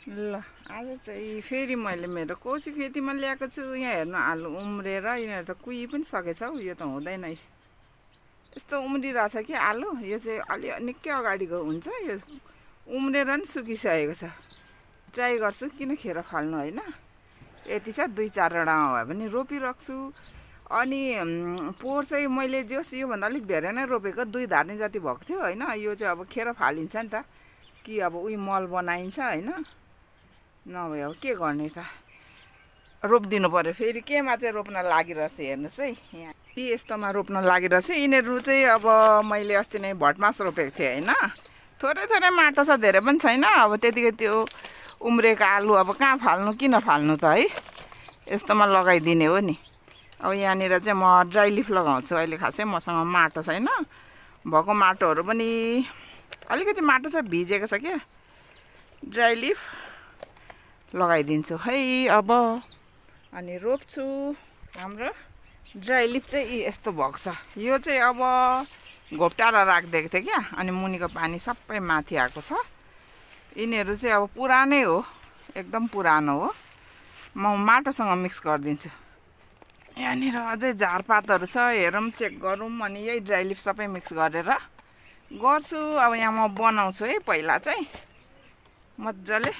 ल आज चाहिँ फेरि मैले मेरो कौसी खेतीमा ल्याएको छु। यहाँ हेर्नु आलु उम्रेर यिनीहरू त कुही पनि सकेछ हौ। यो त हुँदैन है, यस्तो उम्रिरहेछ कि आलु। यो चाहिँ अलि निकै अगाडिको हुन्छ, यो उम्रेर नि सुकिसकेको छ। ट्राई गर्छु किन खेर फाल्नु होइन। यति छ, 2-4वटा भए पनि रोपिराख्छु। अनि पोहोर चाहिँ मैले जस योभन्दा अलिक धेरै नै रोपेको, 2 धार्ने जति भएको थियो होइन। यो चाहिँ अब खेर फालिन्छ नि त, कि अब उही मल बनाइन्छ होइन। नभए अब के गर्ने त, रोपिदिनु पऱ्यो। फेरि केमा चाहिँ रोप्न लागिरहेछ हेर्नुहोस् है। यहाँ यस्तोमा रोप्न लागिरहेछ। यिनीहरू चाहिँ अब मैले अस्ति नै भटमास रोपेको थिएँ होइन। थोरै थोरै माटो छ, धेरै पनि छैन। अब त्यतिकै त्यो उम्रेको आलु अब कहाँ फाल्नु, किन फाल्नु त है। यस्तोमा लगाइदिने हो नि। अब यहाँनिर चाहिँ म ड्राई लिफ लगाउँछु। अहिले खासै मसँग माटो छैन, भएको माटोहरू पनि अलिकति माटो छ, भिजेको छ क्या। ड्राई लिफ लगाइदिन्छु है अब। अनि रोप्छु। हाम्रो ड्राई लिफ चाहिँ यस्तो भएको छ। यो चाहिँ अब घोप्टाएर राखिदिएको थिएँ क्या, अनि मुनिको पानी सबै माथि आएको छ। यिनीहरू चाहिँ अब पुरानै हो, एकदम पुरानो हो। म माटोसँग मिक्स गरिदिन्छु। यहाँनिर अझै झारपातहरू छ, हेरौँ चेक गरौँ। अनि यही ड्राई लिफ सबै मिक्स गरेर गर्छु। अब यहाँ म बनाउँछु है, पहिला चाहिँ मजाले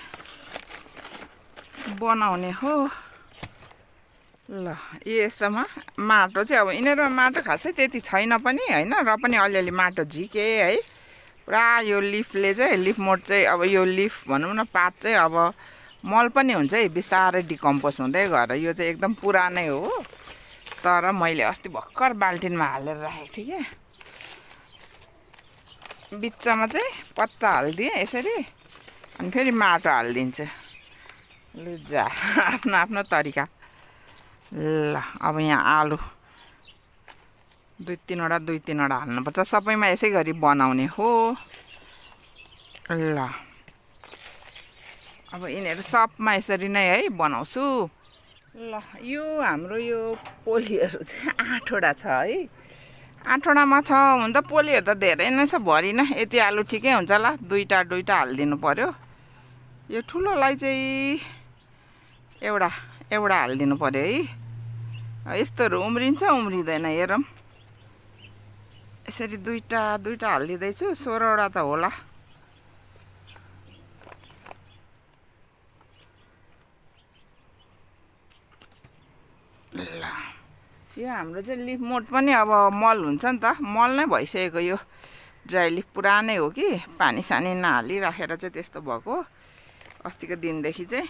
बनाउने हो। ल यस्तोमा माटो चाहिँ अब यिनीहरूमा माटो खासै त्यति छैन पनि होइन, र पनि अलिअलि माटो झिके है पुरा। यो लिफले चाहिँ, लिफ मोड चाहिँ अब यो लिफ भनौँ न, पात चाहिँ अब मल पनि हुन्छ है, बिस्तारै डिकम्पोज हुँदै गएर। यो चाहिँ एकदम पुरानै हो, तर मैले अस्ति भर्खर बाल्टिनमा हालेर राखेको थिएँ क्या। बिचमा चाहिँ पत्ता हालिदिएँ यसरी, अनि फेरि माटो हालिदिन्छु। लु जा, आफ्नो आफ्नो तरिका। ल अब यहाँ आलु 2-3वटा हाल्नुपर्छ। सबैमा यसै गरी बनाउने हो। ल अब यिनीहरू सबमा यसरी नै है बनाउँछु। ल यो हाम्रो यो पोलीहरू चाहिँ 8वटा छ है। 8वटामा छ। हुन त पोलीहरू त धेरै नै छ, भरि नै। यति आलु ठिकै हुन्छ ल, 2टा हालिदिनु पर्यो। यो ठुलोलाई चाहिँ एउटा हालिदिनु पर्यो है। यस्तोहरू उम्रिन्छ उम्रिँदैन हेरौँ। यसरी 2टा हालिदिँदैछु। 16वटा त होला। ल यो हाम्रो चाहिँ लिफ मोड पनि अब मल हुन्छ नि त, मल नै भइसकेको। यो ड्राई लिफ पुरानै हो कि, पानी सानी नहालिराखेर चाहिँ त्यस्तो भएको। अस्तिको दिनदेखि चाहिँ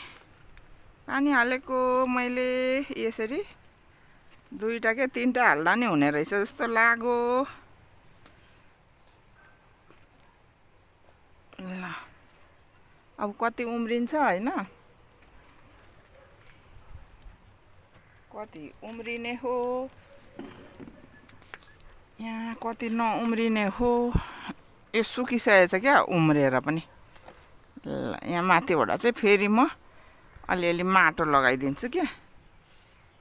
पानी हालेको मैले यसरी 2टा के 3टा हाल्दा नि हुने रहेछ जस्तो लाग्यो। ल अब कति उम्रिन्छ होइन, कति उम्रिने हो, यहाँ कति नउम्रिने हो। यो सुकिसकेछ क्या उम्रेर पनि। ल यहाँ माथिबाट चाहिँ फेरि म अलिअलि माटो लगाइदिन्छु क्या।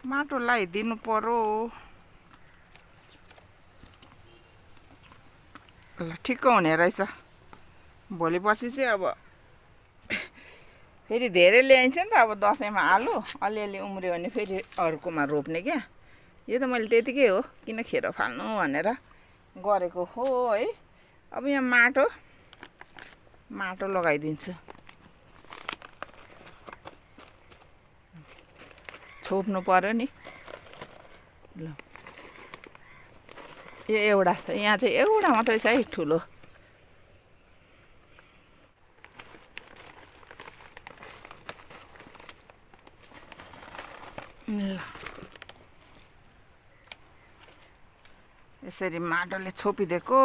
माटो लगाइदिनु पर्यो। ल ठिक्क हुने रहेछ। भोलि पर्सि चाहिँ अब फेरि धेरै ल्याइन्छ नि त। अब दसैँमा आलु अलिअलि उम्रियो भने फेरि अर्कोमा रोप्ने क्या। यो त मैले त्यतिकै हो, किन खेर फाल्नु भनेर गरेको हो है। अब यहाँ माटो लगाइदिन्छु। छोप्नु पर्यो नि। ल यो एउटा छ, यहाँ चाहिँ एउटा मात्रै छ है ठुलो। ल यसरी माटोले छोपिदिएको,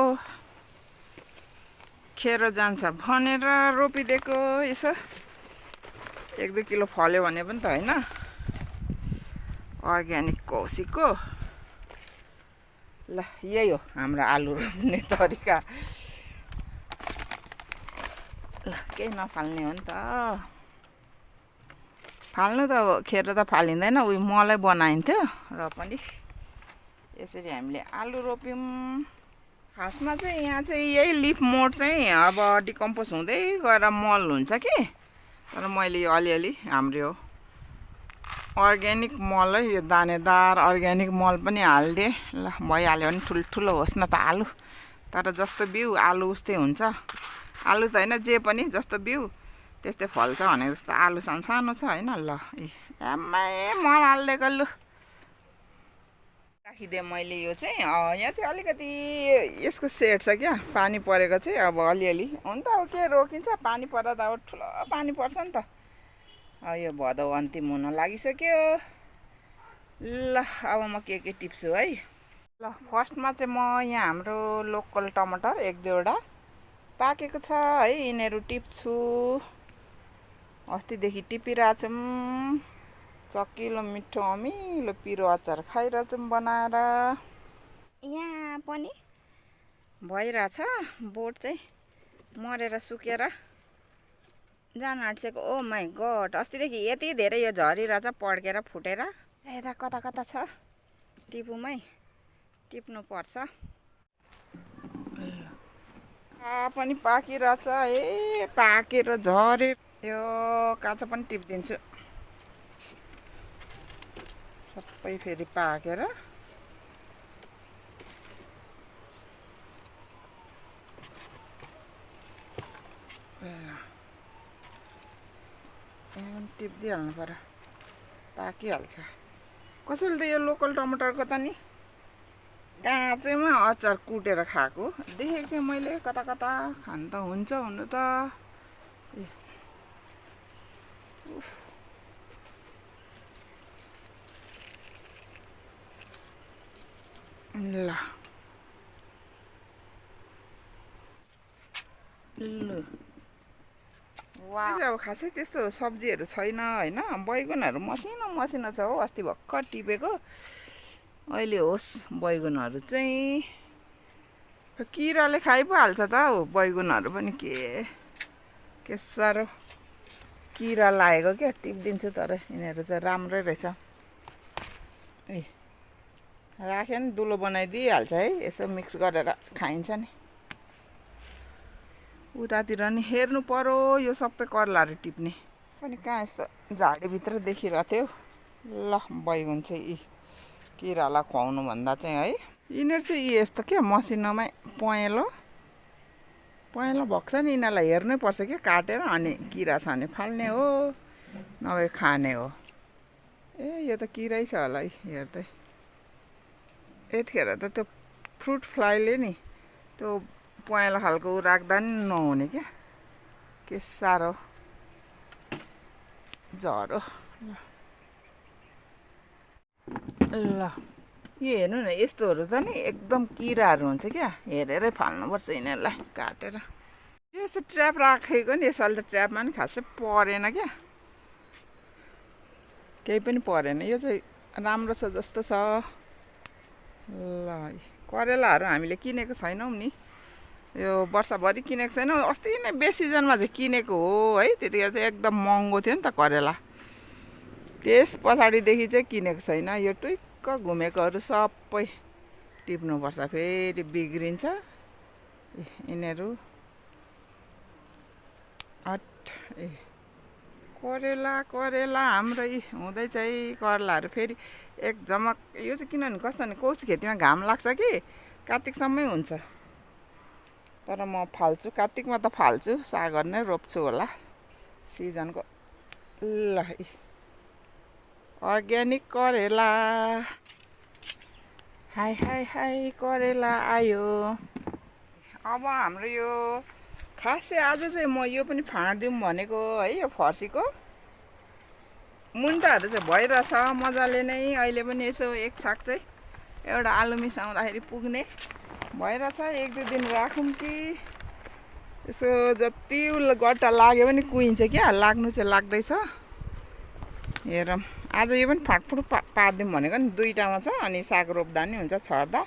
खेर जान्छ भनेर रोपिदिएको। यसो 1-2 किलो फल्यो भने पनि त होइन। अर्ग्यानिक कौसीको। ल यही हो हाम्रो आलु रोप्ने तरिका। ल केही नफाल्ने हो नि त। फाल्नु त अब खेर त फालिँदैन, उही मलै बनाइन्थ्यो। र पनि यसरी हामीले आलु रोप्यौँ। खासमा चाहिँ यहाँ चाहिँ यही लिफ मोड चाहिँ अब डिकम्पोज हुँदै गएर मल हुन्छ कि। तर मैले यो अलिअलि हाम्रो अर्ग्यानिक मल है, यो दानेदार अर्ग्यानिक मल पनि हालिदिएँ। ल भइहाल्यो भने ठुल्ठुलो होस् न त आलु, तर जस्तो बिउ आलु उस्तै हुन्छ। आलु त होइन, जे पनि जस्तो बिउ त्यस्तै फल्छ भने जस्तो आलु सानो छ होइन। ल आम्मै मल हालिदिएको लु राखिदिएँ मैले। यो चाहिँ यहाँ चाहिँ अलिकति यसको सेड छ क्या, पानी परेको चाहिँ अब अलिअलि हुन त अब के रोकिन्छ, पानी पर्दा त अब ठुलो पानी पर्छ नि त। यो भदौ अन्तिम हुन लागिसक्यो। ल अब म के टिप्छु है। ल फर्स्टमा चाहिँ म यहाँ हाम्रो लोकल टमाटर 1-2वटा पाकेको छ है, यिनीहरू टिप्छु। अस्तिदेखि टिपिरहेको छौँ। चकिलो मिठो अमिलो पिरो अचार खाइरहेछौँ बनाएर। यहाँ पनि भइरहेछ, बोट चाहिँ मरेर सुकेर जान आँटिसक्यो। ओ माई गड, अस्तिदेखि यति धेरै यो झरिरहेछ पड्केर फुटेर। यता कता कता छ टिपुमै टिप्नुपर्छ। पनि पाकिरहेछ ए, पाकेर झरे। यो काँचो पनि टिपिदिन्छु सबै फेरि पाकेर। टिप्दिहाल्नु पर्यो, पाकिहाल्छ। कसैले त यो लोकल टमाटरको त नि काँचैमा अचार कुटेर खाएको देखेको थिएँ मैले कता कता। खानु त हुन्छ हुनु त। ल अब खासै त्यस्तो सब्जीहरू छैन होइन। बैगुनहरू मसिनो मसिनो छ हो, अस्ति भर्खर टिपेको। अहिले होस् बैगुनहरू चाहिँ किराले खाइ पो हाल्छ त हौ बैगुनहरू पनि। के साह्रो किरा लागेको क्या, टिपिदिन्छु। तर यिनीहरू चाहिँ राम्रै रहेछ। ए राख्यो नि दुलो बनाइदिइहाल्छ है, यसो मिक्स गरेर खाइन्छ नि। उतातिर नि हेर्नु पर्यो, यो सबै कर्लाहरू टिप्ने पनि कहाँ यस्तो झाडीभित्र देखिरहेको थियो। ल बैगुन चाहिँ किरालाई खुवाउनु भन्दा चाहिँ है, यिनीहरू चाहिँ यस्तो क्या मसिनोमै पहेँलो भएको छ नि। यिनीहरूलाई हेर्नै पर्छ क्या काटेर, अनि किरा छ भने फाल्ने हो नभए खाने हो। ए यो त किरै छ होला है हेर्दै। यतिखेर त त्यो फ्रुट फ्लाइले नि त्यो पहेँलो खालको राख्दा नि नहुने क्या, के साह्रो झरो। ल यो हेर्नु न, यस्तोहरू त नि एकदम किराहरू हुन्छ क्या, हेरेरै फाल्नुपर्छ यिनीहरूलाई काटेर। यस्तो ट्र्याप राखेको नि, यसपालि त ट्र्यापमा नि खासै परेन क्या, केही पनि परेन। यो चाहिँ राम्रो छ जस्तो छ। ल करेलाहरू हामीले किनेको छैनौँ नि, यो वर्षभरि किनेको छैनौँ। अस्ति नै बेसी सिजनमा चाहिँ किनेको हो है, त्यतिखेर चाहिँ एकदम महँगो थियो नि त करेला। त्यस पछाडिदेखि चाहिँ किनेको छैन। यो टुक्क घुमेकोहरू सबै टिप्नुपर्छ, फेरि बिग्रिन्छ यिनीहरू। ए करेला हाम्रो हुँदैछ है करेलाहरू। फेरि एक झमक यो चाहिँ किनभने कस्तो भने कौसी खेतीमा घाम लाग्छ कि कार्तिकसम्मै हुन्छ। तर म फाल्छु, कार्तिकमा त फाल्छु, सागहरू नै रोप्छु होला सिजनको। ल अर्ग्यानिक करेला, हाई हाई हाई करेला आयो। अब हाम्रो यो खासै आज चाहिँ म यो पनि फाँडिदिउँ भनेको है। यो फर्सीको मुन्टाहरू चाहिँ भइरहेछ मजाले नै। अहिले पनि यसो एक छाक चाहिँ एउटा आलु मिसाउँदाखेरि पुग्ने भइरहेछ। 1-2 दिन राखौँ कि यसो जति गट्टा लाग्यो पनि कुहिन्छ क्या, लाग्नु चाहिँ लाग्दैछ। हेरौँ आज यो पनि फाटफुट पारिदिउँ भनेको नि, 2टामा छ। अनि साग रोप्दा नि हुन्छ छर्दा।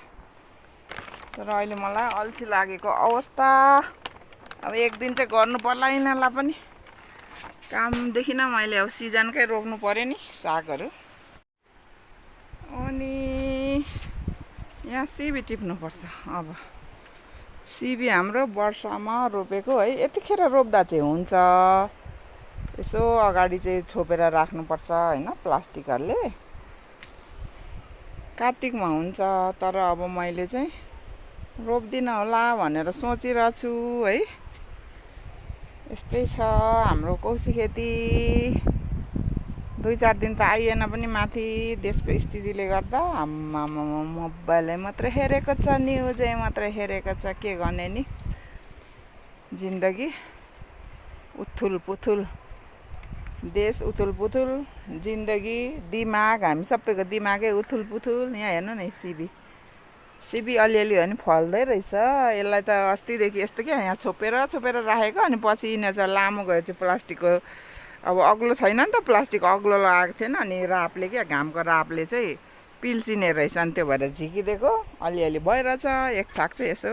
तर अहिले मलाई अल्छी लागेको अवस्था। अब एक दिन चाहिँ गर्नु पर्ला यिनीहरूलाई पनि काम। देखिनँ मैले अब सिजनकै रोप्नु पर्यो नि सागहरू। अनि यहाँ सिबी टिप्नुपर्छ। अब सिबी हाम्रो वर्षमा रोपेको है, यतिखेर रोप्दा चाहिँ हुन्छ। यसो अगाडि चाहिँ छोपेर राख्नुपर्छ हैन प्लास्टिकहरूले। कार्तिकमा हुन्छ तर अब मैले चाहिँ रोप्दिनँ होला भनेर सोचिरहेको छु है। यस्तै छ हाम्रो कौसी खेती। 2-4 दिन त आइएन पनि माथि देशको स्थितिले गर्दा। आम्मामा मोबाइलै मात्रै हेरेको छ, न्युजै मात्रै हेरेको छ, के गर्ने नि। जिन्दगी उथुल पुथुल, देश उथुल पुथुल, जिन्दगी दिमाग, हामी सबैको दिमागै उथुल पुथुल। यहाँ हेर्नु न सिबी अलिअलि हो नि फल्दै रहेछ। यसलाई त अस्तिदेखि यस्तो क्या यहाँ छोपेर राखेको, अनि पछि यिनीहरू चाहिँ लामो गयो चाहिँ प्लास्टिकको अब अग्लो छैन नि त, प्लास्टिक अग्लो लगाएको थिएन, अनि रापले क्या घामको रापले चाहिँ पिल्सिने रहेछ, अनि त्यो भएर झिकिदिएको अलिअलि भइरहेछ। एक छाक चाहिँ यसो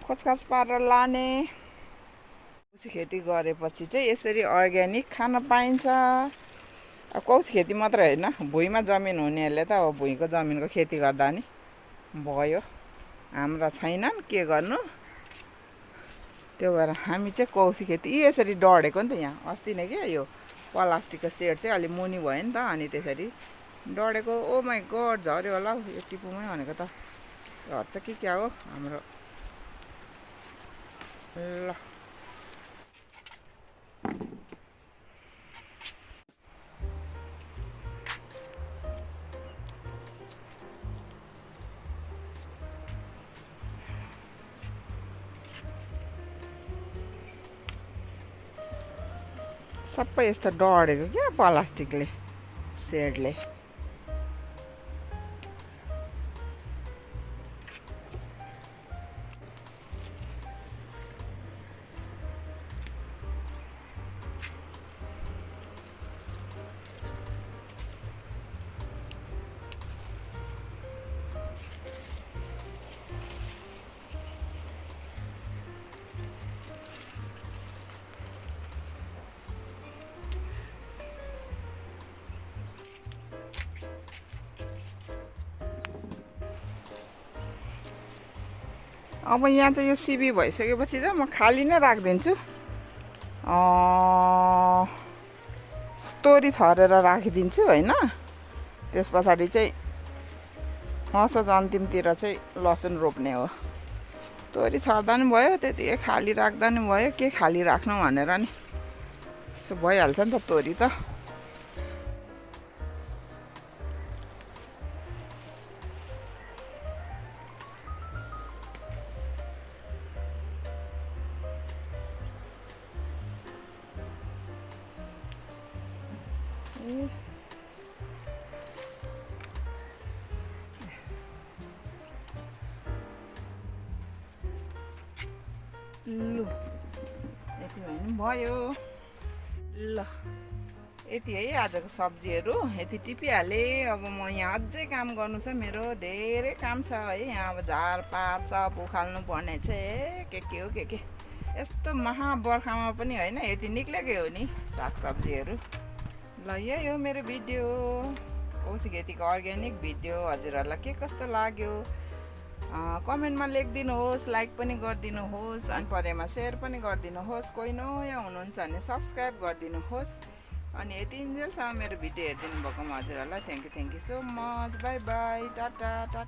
खोजखाज पारेर लाने। कौसी खेती गरेपछि चाहिँ यसरी अर्ग्यानिक खान पाइन्छ। अब कौसी खेती मात्र होइन, भुइँमा जमिन हुनेहरूले त अब भुइँको जमिनको खेती गर्दा नि भयो। हाम्रा छैनन्, के गर्नु। त्यो भएर हामी चाहिँ कौसी खेती यसरी डढेको नि त। यहाँ अस्ति नै क्या यो प्लास्टिकको सेड चाहिँ अलि मुनि भयो नि त, अनि त्यसरी डढेको। ओ माई गड, झऱ्यो होला हौ यो टिपुमै भनेको त। झर्छ कि क्या हो हाम्रो। ल सबै यस्तो डढेको क्या प्लास्टिकले, सेडले। अब यहाँ चाहिँ यो सिबी भइसकेपछि चाहिँ म खाली नै राखिदिन्छु। तोरी छरेर राखिदिन्छु होइन। त्यस पछाडि चाहिँ असोज अन्तिमतिर चाहिँ लसुन रोप्ने हो। तोरी छर्दा नि भयो, त्यतिकै खाली राख्दा नि भयो। के खाली राख्नु भनेर नि, यसो भइहाल्छ नि त तोरी त। लु यति भयो। ल यति है आजको सब्जीहरू, यति टिपिहालेँ। अब म यहाँ अझै काम गर्नु छ, मेरो धेरै काम छ है। यहाँ अब झारपात सब उखाल्नु पर्ने छ। के हो के यस्तो महाबर्खामा पनि होइन, यति निक्लेकै हो नि सागसब्जीहरू। ल यही हो मेरो भिडियो, कौसी खेतीको अर्ग्यानिक भिडियो। हजुरहरूलाई के कस्तो लाग्यो कमेन्टमा लेखिदिनुहोस्, लाइक पनि गरिदिनुहोस्, अनि परेमा सेयर पनि गरिदिनुहोस्। कोही नयाँ हुनुहुन्छ भने सब्सक्राइब गरिदिनुहोस्। अनि यति इन्जेलसम्म मेरो भिडियो हेरिदिनु भएकोमा हजुरहरूलाई thank you so much. By by, Tata Tata.